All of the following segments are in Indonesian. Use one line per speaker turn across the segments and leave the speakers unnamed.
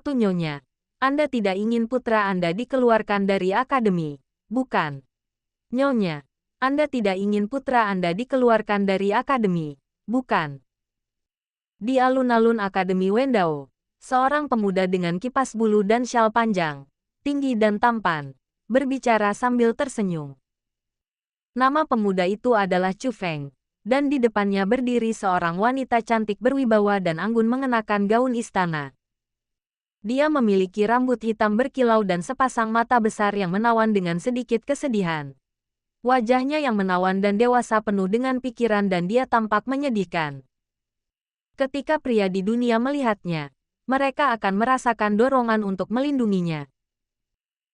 waktu Nyonya. Anda tidak ingin putra Anda dikeluarkan dari akademi, bukan? Nyonya, Anda tidak ingin putra Anda dikeluarkan dari akademi, bukan? Di alun-alun Akademi Wendao, seorang pemuda dengan kipas bulu dan syal panjang, tinggi dan tampan, berbicara sambil tersenyum. Nama pemuda itu adalah Chu Feng, dan di depannya berdiri seorang wanita cantik berwibawa dan anggun mengenakan gaun istana. Dia memiliki rambut hitam berkilau dan sepasang mata besar yang menawan dengan sedikit kesedihan. Wajahnya yang menawan dan dewasa penuh dengan pikiran dan dia tampak menyedihkan. Ketika pria di dunia melihatnya, mereka akan merasakan dorongan untuk melindunginya.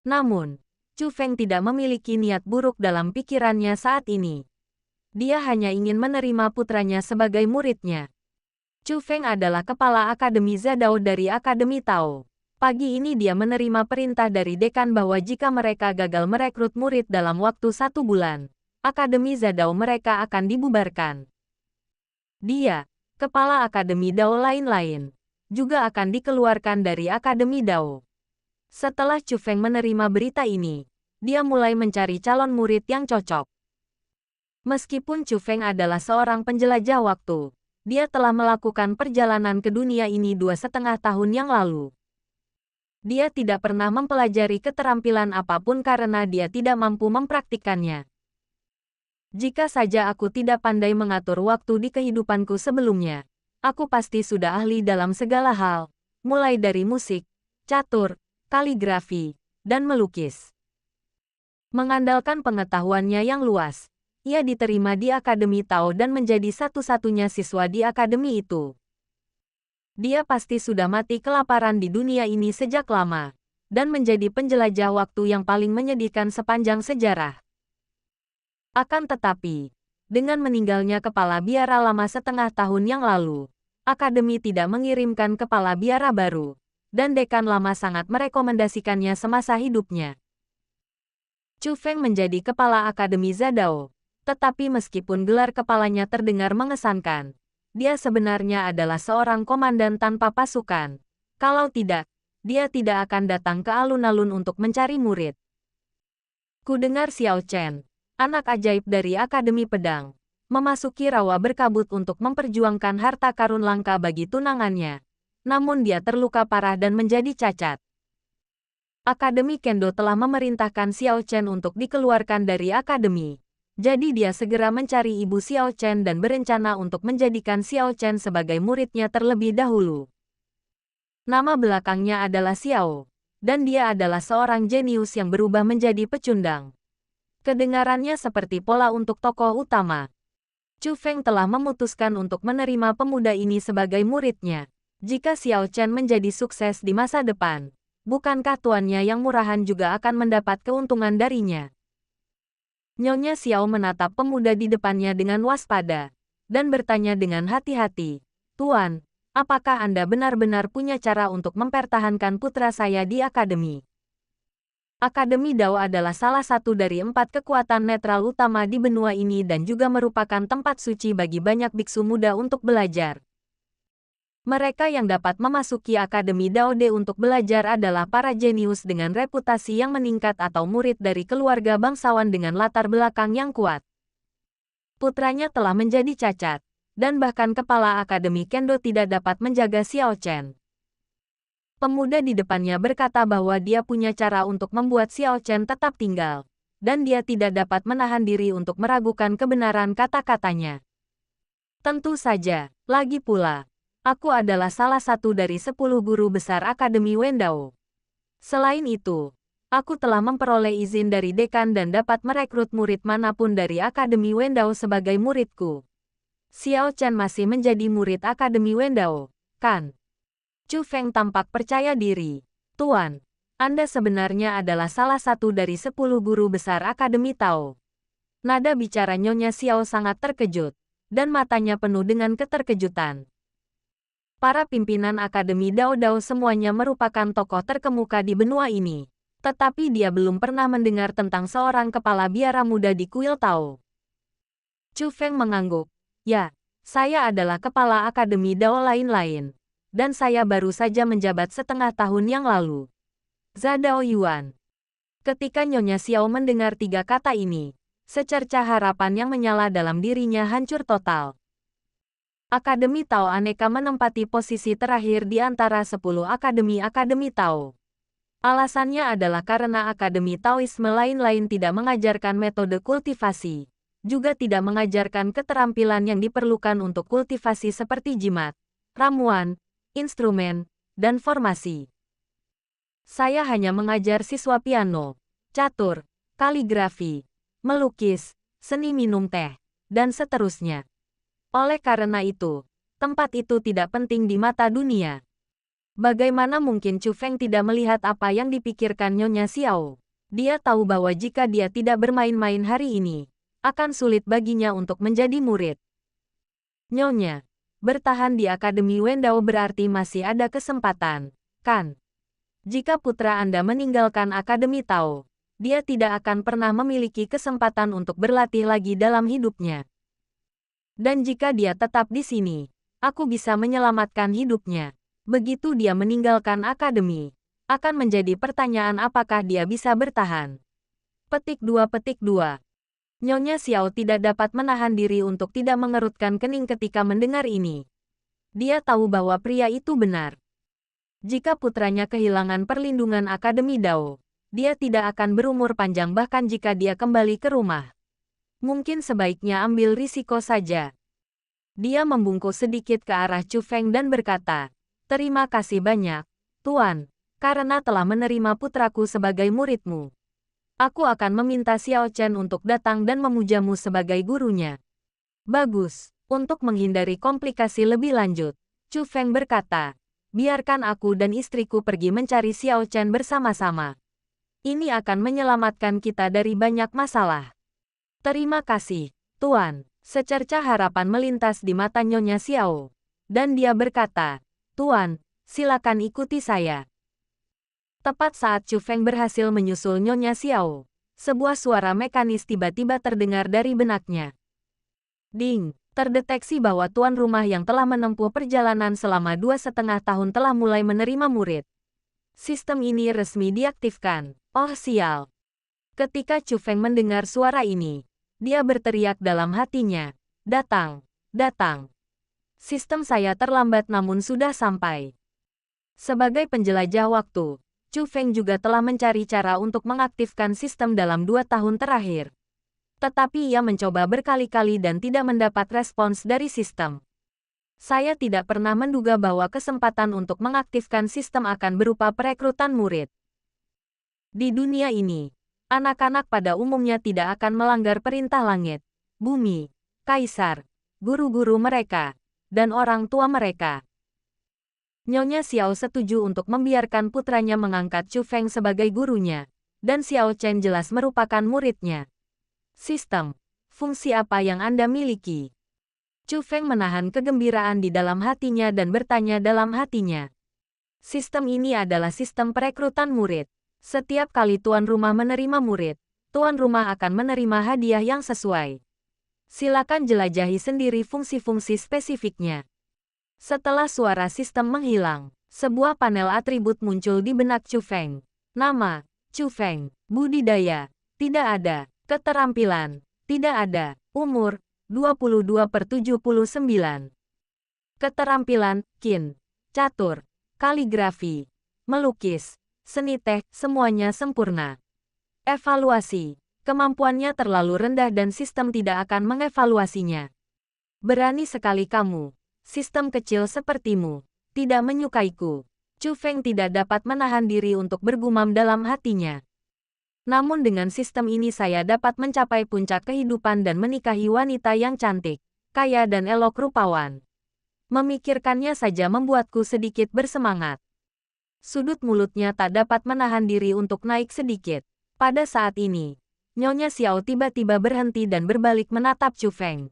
Namun, Chu Feng tidak memiliki niat buruk dalam pikirannya saat ini. Dia hanya ingin menerima putranya sebagai muridnya. Chu Feng adalah kepala Akademi Zadao dari Akademi Tao. Pagi ini dia menerima perintah dari dekan bahwa jika mereka gagal merekrut murid dalam waktu 1 bulan, Akademi Zadao mereka akan dibubarkan. Dia, kepala Akademi Dao lain-lain, juga akan dikeluarkan dari Akademi Dao. Setelah Chu Feng menerima berita ini, dia mulai mencari calon murid yang cocok. Meskipun Chu Feng adalah seorang penjelajah waktu, dia telah melakukan perjalanan ke dunia ini 2,5 tahun yang lalu. Dia tidak pernah mempelajari keterampilan apapun karena dia tidak mampu mempraktikkannya. Jika saja aku tidak pandai mengatur waktu di kehidupanku sebelumnya, aku pasti sudah ahli dalam segala hal, mulai dari musik, catur, kaligrafi, dan melukis. Mengandalkan pengetahuannya yang luas, ia diterima di Akademi Tao dan menjadi satu-satunya siswa di akademi itu. Dia pasti sudah mati kelaparan di dunia ini sejak lama, dan menjadi penjelajah waktu yang paling menyedihkan sepanjang sejarah. Akan tetapi, dengan meninggalnya kepala biara lama 1,5 tahun yang lalu, akademi tidak mengirimkan kepala biara baru, dan dekan lama sangat merekomendasikannya semasa hidupnya. Chu Feng menjadi kepala Akademi Zadao, tetapi meskipun gelar kepalanya terdengar mengesankan, dia sebenarnya adalah seorang komandan tanpa pasukan. Kalau tidak, dia tidak akan datang ke alun-alun untuk mencari murid. Kudengar Xiao Chen, anak ajaib dari Akademi Pedang, memasuki rawa berkabut untuk memperjuangkan harta karun langka bagi tunangannya. Namun dia terluka parah dan menjadi cacat. Akademi Kendo telah memerintahkan Xiao Chen untuk dikeluarkan dari akademi. Jadi dia segera mencari ibu Xiao Chen dan berencana untuk menjadikan Xiao Chen sebagai muridnya terlebih dahulu. Nama belakangnya adalah Xiao, dan dia adalah seorang jenius yang berubah menjadi pecundang. Kedengarannya seperti pola untuk tokoh utama. Chu Feng telah memutuskan untuk menerima pemuda ini sebagai muridnya. Jika Xiao Chen menjadi sukses di masa depan, bukankah tuannya yang murahan juga akan mendapat keuntungan darinya? Nyonya Xiao menatap pemuda di depannya dengan waspada, dan bertanya dengan hati-hati, "Tuan, apakah Anda benar-benar punya cara untuk mempertahankan putra saya di akademi?" Akademi Dao adalah salah satu dari 4 kekuatan netral utama di benua ini dan juga merupakan tempat suci bagi banyak biksu muda untuk belajar. Mereka yang dapat memasuki Akademi Dao De untuk belajar adalah para jenius dengan reputasi yang meningkat atau murid dari keluarga bangsawan dengan latar belakang yang kuat. Putranya telah menjadi cacat, dan bahkan kepala Akademi Kendo tidak dapat menjaga Xiao Chen. Pemuda di depannya berkata bahwa dia punya cara untuk membuat Xiao Chen tetap tinggal, dan dia tidak dapat menahan diri untuk meragukan kebenaran kata-katanya. Tentu saja, lagi pula, aku adalah salah satu dari 10 guru besar Akademi Wendao. Selain itu, aku telah memperoleh izin dari dekan dan dapat merekrut murid manapun dari Akademi Wendao sebagai muridku. Xiao Chen masih menjadi murid Akademi Wendao, kan? Chu Feng tampak percaya diri. "Tuan, Anda sebenarnya adalah salah satu dari 10 guru besar Akademi Tao." Nada bicara Nyonya Xiao sangat terkejut, dan matanya penuh dengan keterkejutan. Para pimpinan Akademi Dao semuanya merupakan tokoh terkemuka di benua ini. Tetapi dia belum pernah mendengar tentang seorang kepala biara muda di kuil Tao. Chu Feng mengangguk. "Ya, saya adalah kepala Akademi Dao lain-lain. dan saya baru saja menjabat setengah tahun yang lalu. Zadao Yuan. Ketika Nyonya Xiao mendengar tiga kata ini, secercah harapan yang menyala dalam dirinya hancur total. Akademi Tao Aneka menempati posisi terakhir di antara 10 akademi-akademi Tao. Alasannya adalah karena Akademi Taoisme lain-lain tidak mengajarkan metode kultivasi, juga tidak mengajarkan keterampilan yang diperlukan untuk kultivasi seperti jimat, ramuan, instrumen, dan formasi. Saya hanya mengajar siswa piano, catur, kaligrafi, melukis, seni minum teh, dan seterusnya. Oleh karena itu, tempat itu tidak penting di mata dunia. Bagaimana mungkin Chu Feng tidak melihat apa yang dipikirkan Nyonya Xiao? Dia tahu bahwa jika dia tidak bermain-main hari ini, akan sulit baginya untuk menjadi murid. Nyonya, bertahan di Akademi Wendao berarti masih ada kesempatan, kan? Jika putra Anda meninggalkan Akademi Tao, dia tidak akan pernah memiliki kesempatan untuk berlatih lagi dalam hidupnya. Dan jika dia tetap di sini, aku bisa menyelamatkan hidupnya. Begitu dia meninggalkan akademi, akan menjadi pertanyaan apakah dia bisa bertahan. Petik 2. Nyonya Xiao tidak dapat menahan diri untuk tidak mengerutkan kening ketika mendengar ini. Dia tahu bahwa pria itu benar. Jika putranya kehilangan perlindungan Akademi Dao, dia tidak akan berumur panjang bahkan jika dia kembali ke rumah. Mungkin sebaiknya ambil risiko saja. Dia membungkuk sedikit ke arah Chu Feng dan berkata, "Terima kasih banyak, Tuan, karena telah menerima putraku sebagai muridmu. Aku akan meminta Xiao Chen untuk datang dan memujamu sebagai gurunya." Bagus, untuk menghindari komplikasi lebih lanjut, Chu Feng berkata, "Biarkan aku dan istriku pergi mencari Xiao Chen bersama-sama. Ini akan menyelamatkan kita dari banyak masalah." "Terima kasih, Tuan." Secercah harapan melintas di mata Nyonya Xiao. Dan dia berkata, "Tuan, silakan ikuti saya." Tepat saat Chu Feng berhasil menyusul Nyonya Xiao, sebuah suara mekanis tiba-tiba terdengar dari benaknya. Ding, terdeteksi bahwa tuan rumah yang telah menempuh perjalanan selama 2,5 tahun telah mulai menerima murid. Sistem ini resmi diaktifkan. Oh sial. Ketika Chu Feng mendengar suara ini, dia berteriak dalam hatinya, "Datang, datang. Sistem saya terlambat namun sudah sampai." Sebagai penjelajah waktu, Chu Feng juga telah mencari cara untuk mengaktifkan sistem dalam 2 tahun terakhir. Tetapi ia mencoba berkali-kali dan tidak mendapat respons dari sistem. Saya tidak pernah menduga bahwa kesempatan untuk mengaktifkan sistem akan berupa perekrutan murid. Di dunia ini, anak-anak pada umumnya tidak akan melanggar perintah langit, bumi, kaisar, guru-guru mereka, dan orang tua mereka. Nyonya Xiao setuju untuk membiarkan putranya mengangkat Chu Feng sebagai gurunya, dan Xiao Chen jelas merupakan muridnya. Sistem, fungsi apa yang Anda miliki? Chu Feng menahan kegembiraan di dalam hatinya dan bertanya dalam hatinya. Sistem ini adalah sistem perekrutan murid. Setiap kali tuan rumah menerima murid, tuan rumah akan menerima hadiah yang sesuai. Silakan jelajahi sendiri fungsi-fungsi spesifiknya. Setelah suara sistem menghilang, sebuah panel atribut muncul di benak Chu Feng. Nama, Chu Feng. Budidaya, tidak ada. Keterampilan, tidak ada. Umur, 22/79. Keterampilan, Qin, catur, kaligrafi, melukis, seni teh, semuanya sempurna. Evaluasi, kemampuannya terlalu rendah dan sistem tidak akan mengevaluasinya. Berani sekali kamu. Sistem kecil sepertimu, tidak menyukaiku. Chu Feng tidak dapat menahan diri untuk bergumam dalam hatinya. Namun dengan sistem ini saya dapat mencapai puncak kehidupan dan menikahi wanita yang cantik, kaya dan elok rupawan. Memikirkannya saja membuatku sedikit bersemangat. Sudut mulutnya tak dapat menahan diri untuk naik sedikit. Pada saat ini, Nyonya Xiao tiba-tiba berhenti dan berbalik menatap Chu Feng.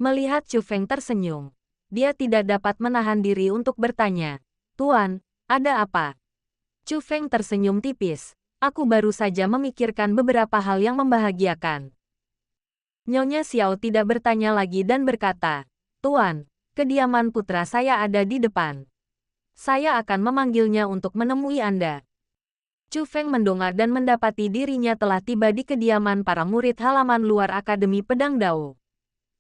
Melihat Chu Feng tersenyum, dia tidak dapat menahan diri untuk bertanya, "Tuan, ada apa?" Chu Feng tersenyum tipis. "Aku baru saja memikirkan beberapa hal yang membahagiakan." Nyonya Xiao tidak bertanya lagi dan berkata, "Tuan, Kediaman putra saya ada di depan. Saya akan memanggilnya untuk menemui Anda. Chu Feng mendongak dan mendapati dirinya telah tiba di kediaman para murid halaman luar Akademi Pedang Dao.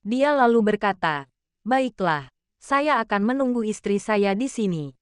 Dia lalu berkata, "Baiklah, saya akan menunggu istri saya di sini."